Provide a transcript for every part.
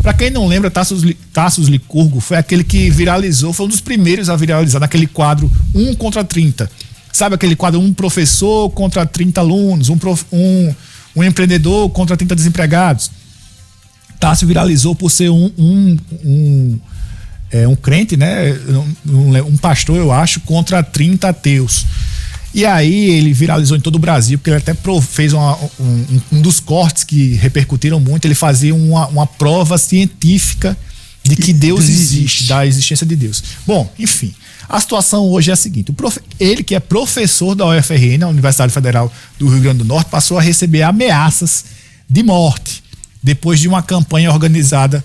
Para quem não lembra, Tasso Licurgo foi aquele que viralizou, foi um dos primeiros a viralizar naquele quadro 1 contra 30. Sabe aquele quadro, um professor contra 30 alunos, um empreendedor contra 30 desempregados? Tasso viralizou por ser um crente, né? Um pastor, eu acho, contra 30 ateus. E aí ele viralizou em todo o Brasil, porque ele até fez um dos cortes que repercutiram muito. Ele fazia uma prova científica de que Deus existe, da existência de Deus. Bom, enfim, a situação hoje é a seguinte: ele, que é professor da UFRN, a Universidade Federal do Rio Grande do Norte, passou a receber ameaças de morte depois de uma campanha organizada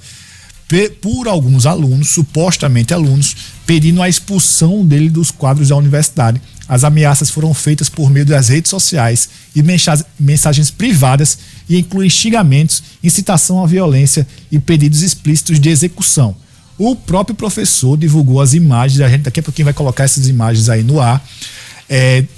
por alguns alunos, supostamente alunos, pedindo a expulsão dele dos quadros da universidade. As ameaças foram feitas por meio das redes sociais e mensagens privadas e incluem xingamentos, incitação à violência e pedidos explícitos de execução. O próprio professor divulgou as imagens, a gente daqui a pouquinho vai colocar essas imagens aí no ar,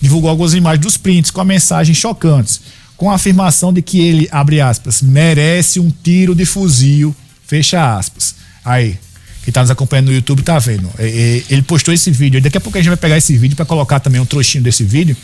divulgou algumas imagens dos prints com a mensagens chocantes, com a afirmação de que ele, abre aspas, merece um tiro de fuzil, fecha aspas. Aí, quem tá nos acompanhando no YouTube tá vendo. Ele postou esse vídeo. Daqui a pouco a gente vai pegar esse vídeo para colocar também um trouxinho desse vídeo.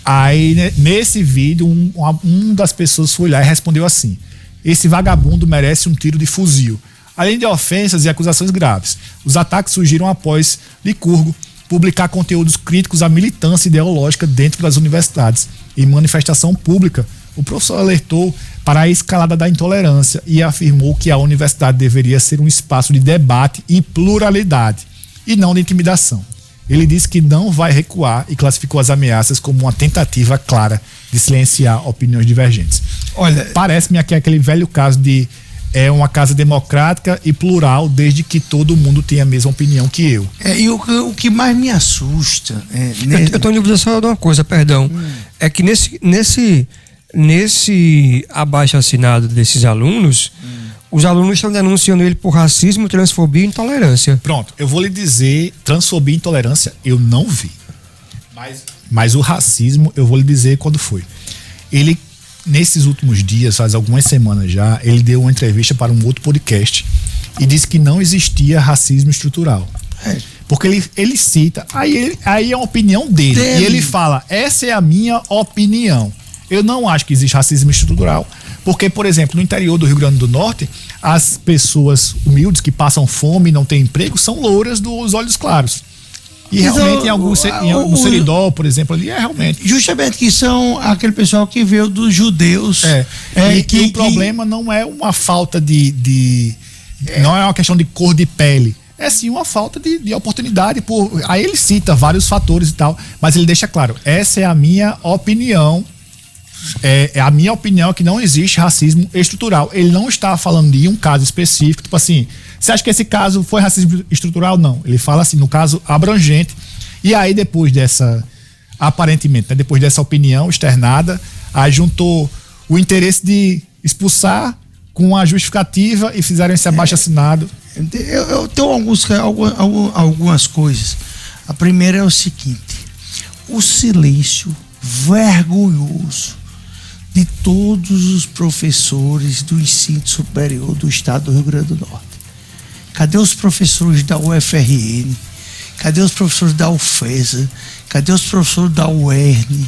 Aí, nesse vídeo, um das pessoas foi lá e respondeu assim: esse vagabundo merece um tiro de fuzil. Além de ofensas e acusações graves. Os ataques surgiram após Licurgo publicar conteúdos críticos à militância ideológica dentro das universidades. Em manifestação pública, o professor alertou para a escalada da intolerância e afirmou que a universidade deveria ser um espaço de debate e pluralidade, e não de intimidação. Ele disse que não vai recuar e classificou as ameaças como uma tentativa clara de silenciar opiniões divergentes. Olha, parece-me aqui aquele velho caso de uma casa democrática e plural, desde que todo mundo tenha a mesma opinião que eu. E o que mais me assusta... Eu estou em dúvida só de uma coisa, perdão. É que nesse abaixo-assinado desses alunos, os alunos estão denunciando ele por racismo, transfobia e intolerância. Pronto, eu vou lhe dizer, transfobia e intolerância eu não vi. Mas o racismo eu vou lhe dizer quando foi. Ele, nesses últimos dias, faz algumas semanas já, ele deu uma entrevista para um outro podcast e disse que não existia racismo estrutural. Porque ele cita, aí é a opinião dele. E ele fala, essa é a minha opinião. Eu não acho que existe racismo estrutural, porque, por exemplo, no interior do Rio Grande do Norte, as pessoas humildes que passam fome e não têm emprego são louras dos olhos claros. E realmente em algum Seridó, por exemplo, ali realmente. Justamente que são aquele pessoal que veio dos judeus. E que o problema não é uma falta não é uma questão de cor de pele. É sim uma falta de oportunidade. Aí ele cita vários fatores e tal, mas ele deixa claro, essa é a minha opinião. A minha opinião é que não existe racismo estrutural. Ele não está falando de um caso específico, tipo assim, você acha que esse caso foi racismo estrutural? Não. Ele fala assim, no caso abrangente. E aí depois dessa, aparentemente, né, depois dessa opinião externada, aí juntou o interesse de expulsar com a justificativa e fizeram esse abaixo-assinado. Eu tenho algumas coisas. A primeira é o seguinte: o silêncio vergonhoso de todos os professores do ensino superior do estado do Rio Grande do Norte. Cadê os professores da UFRN? Cadê os professores da UFESA? Cadê os professores da UERN?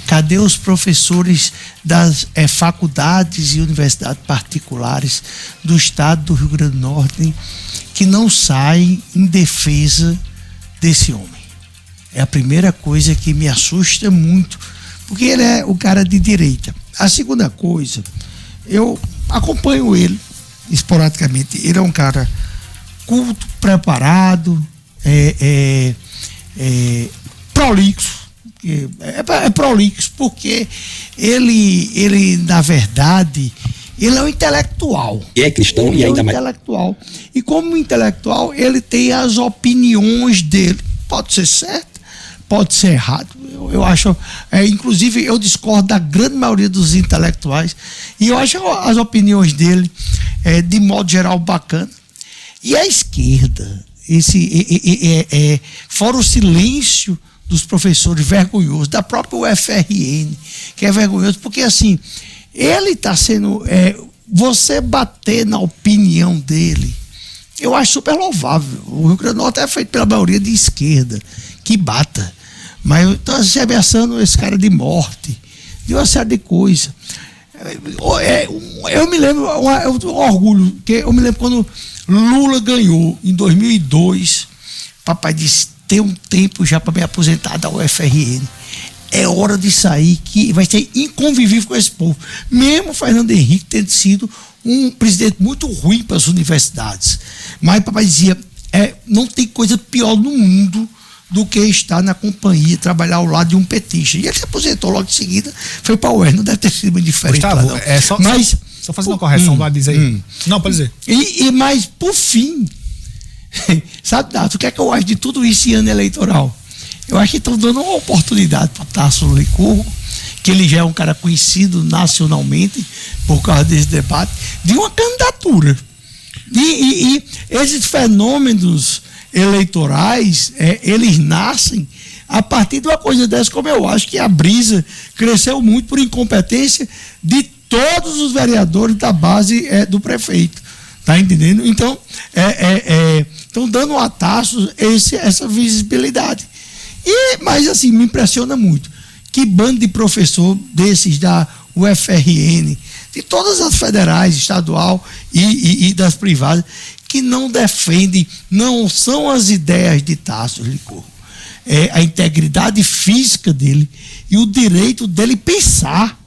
Cadê os professores das faculdades e universidades particulares do estado do Rio Grande do Norte que não saem em defesa desse homem? É a primeira coisa que me assusta muito, porque ele é o cara de direita. A segunda coisa, eu acompanho ele esporadicamente. Ele é um cara culto, preparado, prolixo. É prolixo porque ele na verdade, ele é um intelectual. É cristão e ainda mais. Intelectual. E como intelectual, ele tem as opiniões dele. Pode ser certo, pode ser errado. Eu acho, inclusive eu discordo da grande maioria dos intelectuais, e eu acho as opiniões dele de modo geral bacana. E a esquerda, fora o silêncio dos professores vergonhoso, da própria UFRN, que é vergonhoso, porque assim, ele está sendo você bater na opinião dele, eu acho super louvável. O Rio Grande do Norte é feito pela maioria de esquerda, que bata. Mas eu estou se ameaçando esse cara de morte, de uma série de coisas. Eu me lembro, um orgulho, que eu me lembro quando Lula ganhou em 2002, papai disse, tem um tempo já para me aposentar da UFRN. É hora de sair, que vai ser inconvivível com esse povo. Mesmo Fernando Henrique tendo sido um presidente muito ruim para as universidades. Mas papai dizia, não tem coisa pior no mundo do que estar na companhia, trabalhar ao lado de um petista. E ele se aposentou logo em seguida, foi para o UERN, não deve ter sido muito diferente. Gustavo, lá, não. Mas, só fazendo uma correção, lá diz aí. Não, pode dizer. Mas, por fim, sabe, Dato, o que é que eu acho de tudo isso em ano eleitoral? Eu acho que estão dando uma oportunidade para o Tasso Licurgo, que ele já é um cara conhecido nacionalmente por causa desse debate, de uma candidatura. E esses fenômenos eleitorais, eles nascem a partir de uma coisa dessa, como eu acho que a brisa cresceu muito por incompetência de todos os vereadores da base do prefeito. Tá entendendo? Então, estão dando a Tasso essa visibilidade. Mas assim, me impressiona muito. Que bando de professor desses da UFRN, de todas as federais, estadual e das privadas, que não defendem, não são as ideias de Tasso Licurgo. A integridade física dele e o direito dele pensar,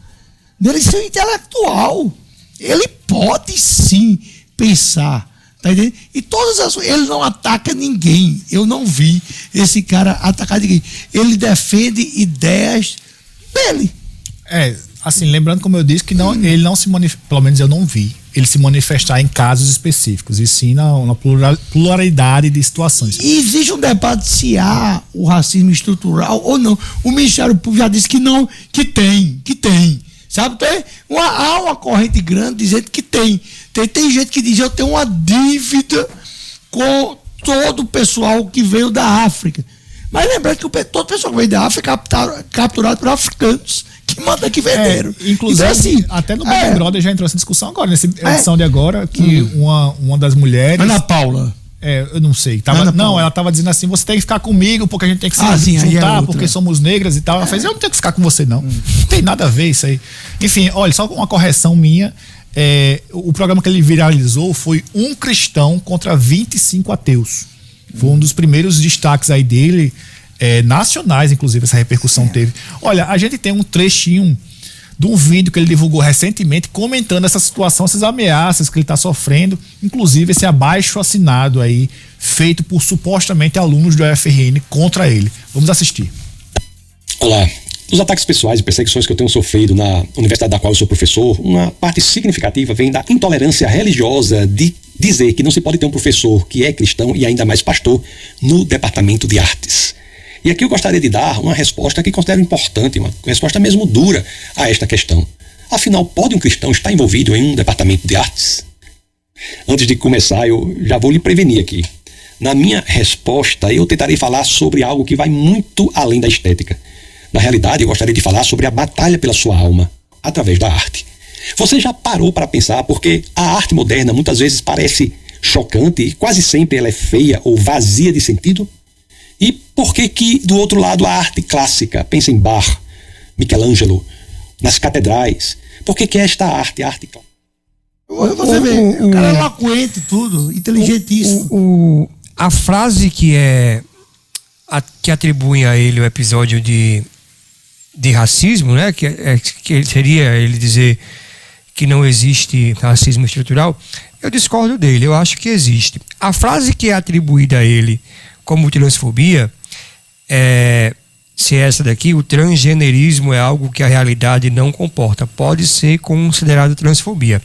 dele ser um intelectual. Ele pode sim pensar. Tá entendendo? E ele não ataca ninguém. Eu não vi esse cara atacar ninguém. Ele defende ideias dele. Assim, lembrando, como eu disse, que ele não se manifesta, pelo menos eu não vi, ele se manifestar em casos específicos, e sim na pluralidade de situações. E existe um debate se há o racismo estrutural ou não. O Ministério Público já disse que não, que tem. Sabe? Há uma corrente grande dizendo que tem. Tem gente que diz, eu tenho uma dívida com todo o pessoal que veio da África. Mas lembrando que todo o pessoal que veio da África é capturado por africanos que venderam. Inclusive, então, assim, até no Big Brother já entrou essa discussão agora, nessa edição de agora, que uma das mulheres... Ana Paula. Eu não sei. Ela estava dizendo assim, você tem que ficar comigo, porque a gente tem que se juntar, porque somos negras e tal. Ela fez, eu não tenho que ficar com você, não. Não tem nada a ver isso aí. Enfim, olha, só uma correção minha. O programa que ele viralizou foi um cristão contra 25 ateus. Foi um dos primeiros destaques aí dele, nacionais, inclusive, essa repercussão teve. Olha, a gente tem um trechinho de um vídeo que ele divulgou recentemente comentando essa situação, essas ameaças que ele está sofrendo, inclusive esse abaixo assinado aí, feito por supostamente alunos do UFRN contra ele. Vamos assistir. Olá. Dos ataques pessoais e perseguições que eu tenho sofrido na universidade da qual eu sou professor, uma parte significativa vem da intolerância religiosa de dizer que não se pode ter um professor que é cristão e ainda mais pastor no departamento de artes. E aqui eu gostaria de dar uma resposta que considero importante, uma resposta mesmo dura a esta questão. Afinal, pode um cristão estar envolvido em um departamento de artes? Antes de começar, eu já vou lhe prevenir aqui. Na minha resposta, eu tentarei falar sobre algo que vai muito além da estética. Na realidade, eu gostaria de falar sobre a batalha pela sua alma, através da arte. Você já parou para pensar porque a arte moderna muitas vezes parece chocante e quase sempre ela é feia ou vazia de sentido? E por que do outro lado a arte clássica, pensa em Bach, Michelangelo, nas catedrais, por que esta arte, a arte clássica? Você vê, o cara é eloquente tudo, inteligentíssimo. A frase que atribuem a ele o episódio de racismo, né? Que seria ele dizer que não existe racismo estrutural, eu discordo dele, eu acho que existe. A frase que é atribuída a ele como transfobia se essa daqui, o transgenerismo é algo que a realidade não comporta, pode ser considerado transfobia.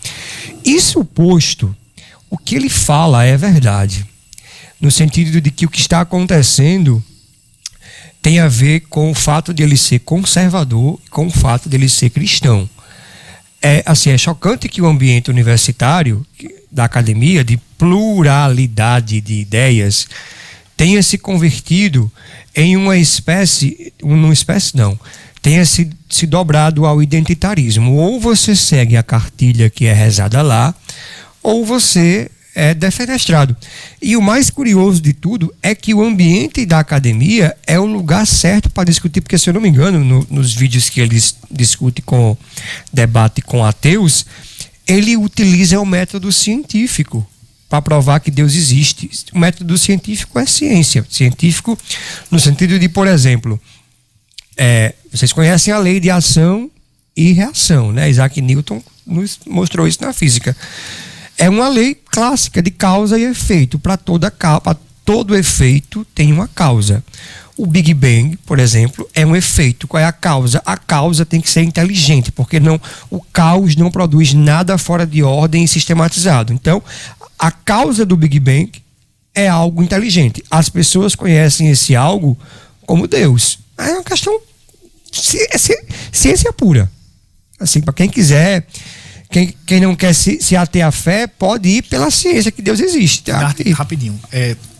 Isso posto, o que ele fala é verdade, no sentido de que o que está acontecendo tem a ver com o fato de ele ser conservador e com o fato de ele ser cristão. É chocante que o ambiente universitário, da academia, de pluralidade de ideias, tenha se convertido em tenha se se dobrado ao identitarismo. Ou você segue a cartilha que é rezada lá, ou você é defenestrado. E o mais curioso de tudo é que o ambiente da academia é o lugar certo para discutir, porque, se eu não me engano, nos vídeos que eles discutem debate com ateus, ele utiliza o método científico para provar que Deus existe. O método científico é ciência. Científico no sentido de, por exemplo, vocês conhecem a lei de ação e reação, né? Isaac Newton nos mostrou isso na física. É uma lei clássica de causa e efeito. Para todo efeito tem uma causa. O Big Bang, por exemplo, é um efeito. Qual é a causa? A causa tem que ser inteligente, porque o caos não produz nada fora de ordem e sistematizado. Então, a causa do Big Bang é algo inteligente. As pessoas conhecem esse algo como Deus. É uma questão ciência pura. Assim, para quem quiser, quem não quer se ater à fé, pode ir pela ciência que Deus existe. Rapidinho.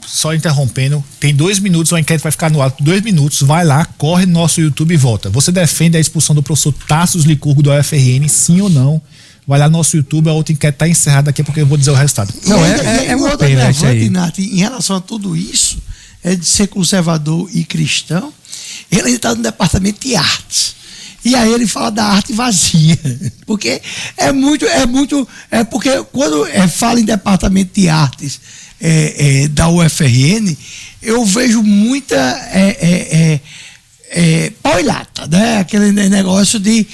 Só interrompendo, tem 2 minutos, a enquete vai ficar no ar 2 minutos, vai lá, corre no nosso YouTube e volta. Você defende a expulsão do professor Tassos Licurgo do UFRN, sim ou não? Vai lá no nosso YouTube, a outra enquete está encerrada aqui porque eu vou dizer o resultado. Não, é uma pena isso aí. Nath, em relação a tudo isso, de ser conservador e cristão, ele está no departamento de artes. E aí ele fala da arte vazia. Porque porque quando fala em departamento de artes da UFRN, eu vejo muita pau e lata, né? Aquele negócio de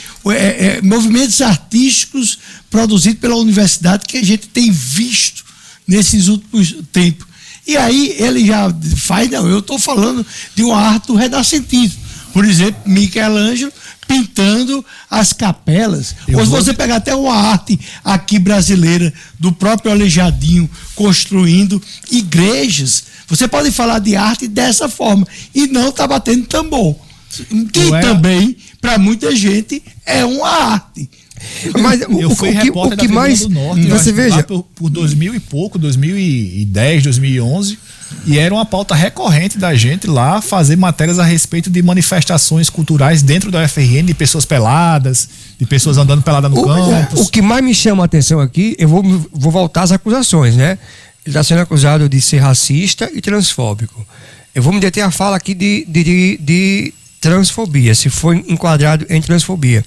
movimentos artísticos produzidos pela universidade que a gente tem visto nesses últimos tempos. E aí ele já faz, eu estou falando de uma arte do renascentismo. Por exemplo, Michelangelo pintando as capelas. Ou se você pegar até uma arte aqui brasileira, do próprio Aleijadinho, construindo igrejas, você pode falar de arte dessa forma e não tá batendo tambor. Que também, para muita gente, é uma arte. Mas eu fui repórter da Tribuna do Norte, você veja, por 2000 e pouco, 2010, 2011, e era uma pauta recorrente da gente lá fazer matérias a respeito de manifestações culturais dentro da UFRN, de pessoas peladas, de pessoas andando pelada no campus. O que mais me chama a atenção aqui, eu vou voltar às acusações, né? Ele está sendo acusado de ser racista e transfóbico. Eu vou me deter a fala aqui de transfobia, se foi enquadrado em transfobia.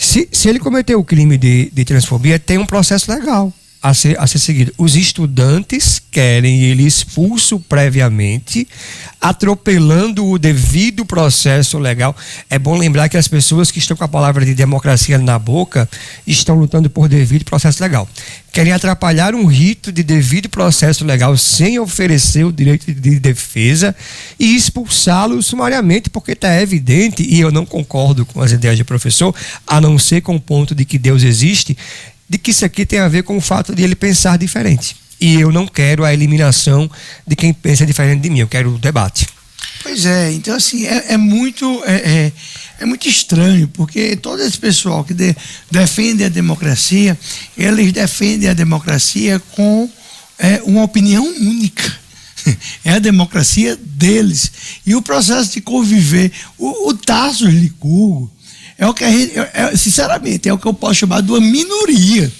Se ele cometeu o crime de transfobia, tem um processo legal a ser seguido. Os estudantes querem ele expulso previamente, atropelando o devido processo legal. É bom lembrar que as pessoas que estão com a palavra de democracia na boca estão lutando por devido processo legal. Querem atrapalhar um rito de devido processo legal sem oferecer o direito de defesa e expulsá-lo sumariamente, porque está evidente, e eu não concordo com as ideias do professor, a não ser com o ponto de que Deus existe, de que isso aqui tem a ver com o fato de ele pensar diferente. E eu não quero a eliminação de quem pensa diferente de mim, eu quero o debate. Pois é, então assim, é muito estranho, porque todo esse pessoal que defende a democracia, eles defendem a democracia com uma opinião única. É a democracia deles. E o processo de conviver, o Tassos Licurgo, é o que a gente, sinceramente, é o que eu posso chamar de uma minoria.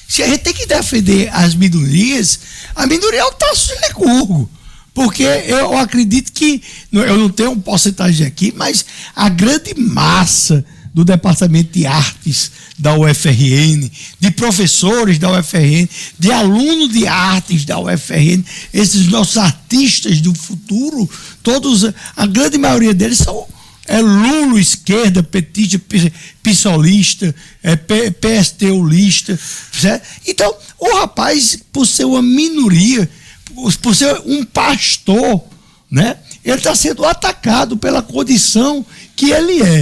Se a gente tem que defender as minorias, a minoria é o Tassos Licurgo. Porque eu acredito que, eu não tenho porcentagem aqui, mas a grande massa do Departamento de Artes da UFRN, de professores da UFRN, de alunos de artes da UFRN, esses nossos artistas do futuro, todos, a grande maioria deles são lulo, esquerda, petista, pissolista, PSTUlista, certo? Então, o rapaz, por ser uma minoria, por ser um pastor, né, ele está sendo atacado pela condição que ele é.